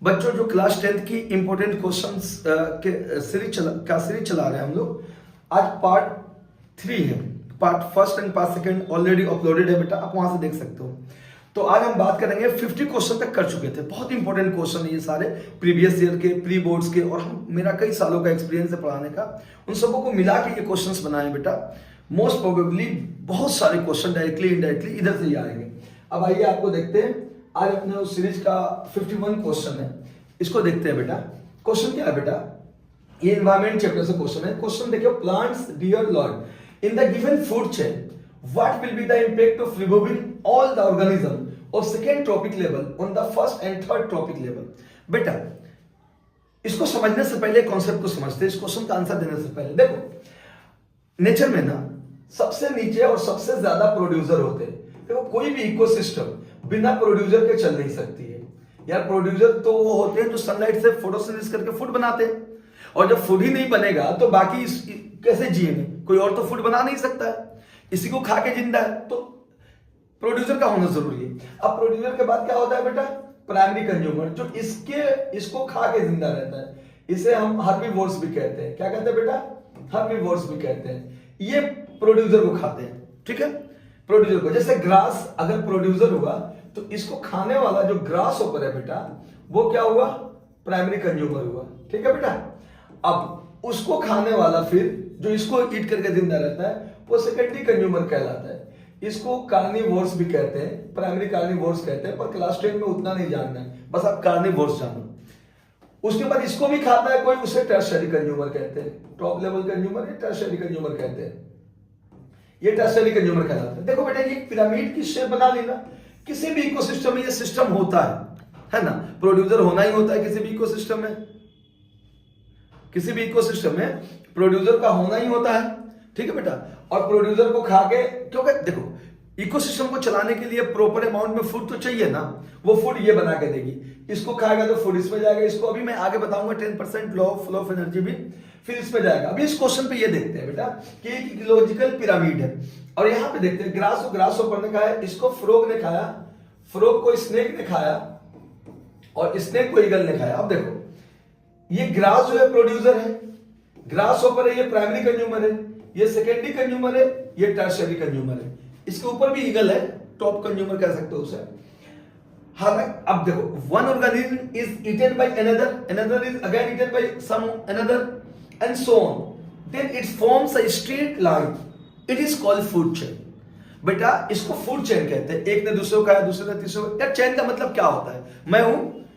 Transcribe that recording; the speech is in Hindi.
बच्चों जो क्लास 10th की इंपॉर्टेंट क्वेश्चंस के सीरीज चला रहे हैं हम लोग। आज पार्ट 3 है। Part first and part second already uploaded है बेटा, आप वहां से देख सकते हो। तो आज हम बात करेंगे 50 क्वेश्चन तक कर चुके थे। बहुत इंपॉर्टेंट क्वेश्चन है ये सारे, प्रीवियस ईयर के, प्री बोर्ड्स के, और मेरा कई सालों का एक्सपीरियंस है पढ़ाने का, उन सबों को मिला के ये क्वेश्चंस बनाए बेटा। मोस्ट प्रोबेबली बहुत सारे क्वेश्चन डायरेक्टली इनडायरेक्टली इधर से ही आएंगे। अब आइए आपको देखते हैं, आज अपने उस सीरीज का 51 क्वेश्चन है, इसको देखते हैं बेटा। क्वेश्चन क्या है बेटा, ये एनवायरमेंट चैप्टर से क्वेश्चन है। क्वेश्चन देखिए, plants deer lord in the given food chain what will be the impact of removing all the organism of second trophic level on the first and third trophic level. बेटा इसको समझने से पहले कॉन्सेप्ट को समझते हैं, इस क्वेश्चन का आंसर देने से पहले। देखो नेचर में ना सबसे नीचे और सबसे ज्यादा प्रोड्यूसर होते हैं। देखो कोई भी इकोसिस्टम बिना प्रोड्यूसर के चल नहीं सकती है यार। प्रोड्यूसर तो वो होते हैं जो सनलाइट से फोटोसिंथेसिस करके फूड बनाते हैं, और जब फूड ही नहीं बनेगा तो बाकी कैसे जिएंगे? कोई और तो फूड बना नहीं सकता है, इसी को खा के जिंदा है, तो प्रोड्यूसर का होना जरूरी है। अब प्रोड्यूसर के बाद क्या होता है बेटा, प्राइमरी कंज्यूमर, जो इसको खा के जिंदा रहता है। इसे हम हर्बीवोर्स भी कहते हैं। क्या कहते हैं बेटा? हर्बीवोर्स भी कहते हैं। ये प्रोड्यूसर को खाते हैं, ठीक है, प्रोड्यूसर को। जैसे ग्रास अगर प्रोड्यूसर हुआ तो इसको खाने वाला जो ग्रास ऊपर है बेटा, वो क्या हुआ? प्राइमरी कंज्यूमर हुआ, ठीक है बेटा। अब उसको खाने वाला फिर जो इसको ईट करके जिंदा रहता है वो सेकेंडरी कंज्यूमर कहलाता है। इसको कार्निवोर्स भी कहते हैं, प्राइमरी कार्निवोर्स कहते हैं, पर क्लास 10 में उतना नहीं जानना है, बस आप कार्निवोर्स जानो। उसके बाद इसको भी खाता है कोई, उसे टर्शियरी कंज्यूमर कहते हैं। टॉप लेवल कंज्यूमर या टर्शियरी कंज्यूमर कहते हैं, ये टर्शियरी कंज्यूमर कहलाता है। देखो बेटा, ये पिरामिड की शेप बना ली ना। किसी भी इकोसिस्टम में ये सिस्टम होता है ना। प्रोड्यूसर होना ही होता है किसी भी इकोसिस्टम में, किसी भी इकोसिस्टम में प्रोड्यूसर का होना ही होता है, ठीक है बेटा। और प्रोड्यूसर को खा के, क्योंकि देखो इकोसिस्टम को चलाने के लिए प्रॉपर अमाउंट में फूड तो चाहिए ना, वो फूड ये बना के देगी। इसको खाएगा तो फूड इसमें जाएगा, इसको अभी मैं आगे बताऊंगा 10% law of flow of energy भी फिर इसमें जाएगा। अभी इस क्वेश्चन पे ये देखते हैं बेटा कि एक इकोलॉजिकल पिरामिड है, और यहां पे देखते हैं ग्रास ऊपर ने खाया, इसको फ्रॉग ने खाया, फ्रॉग को स्नेक ने खाया, और स्नेक को ईगल ने खाया। अब देखो ये ग्रास जो है प्रोड्यूसर है, ग्रास ऊपर है, ये प्राइमरी कंज्यूमर है, ये सेकेंडरी कंज्यूमर है, ये टर्शियरी कंज्यूमर है। इसके ऊपर भी ईगल है, टॉप कंज्यूमर कह सकते हो उसे। हालांकि अब देखो, one organism is eaten by another, another is again eaten by some another and so on, then it forms a straight line, it is called food chain. बेटा इसको फूड चेन कहते हैं। एक ने दूसरे को खाया, दूसरे ने तीसरे को। यार चेन का मतलब क्या होता है? मैं हूं,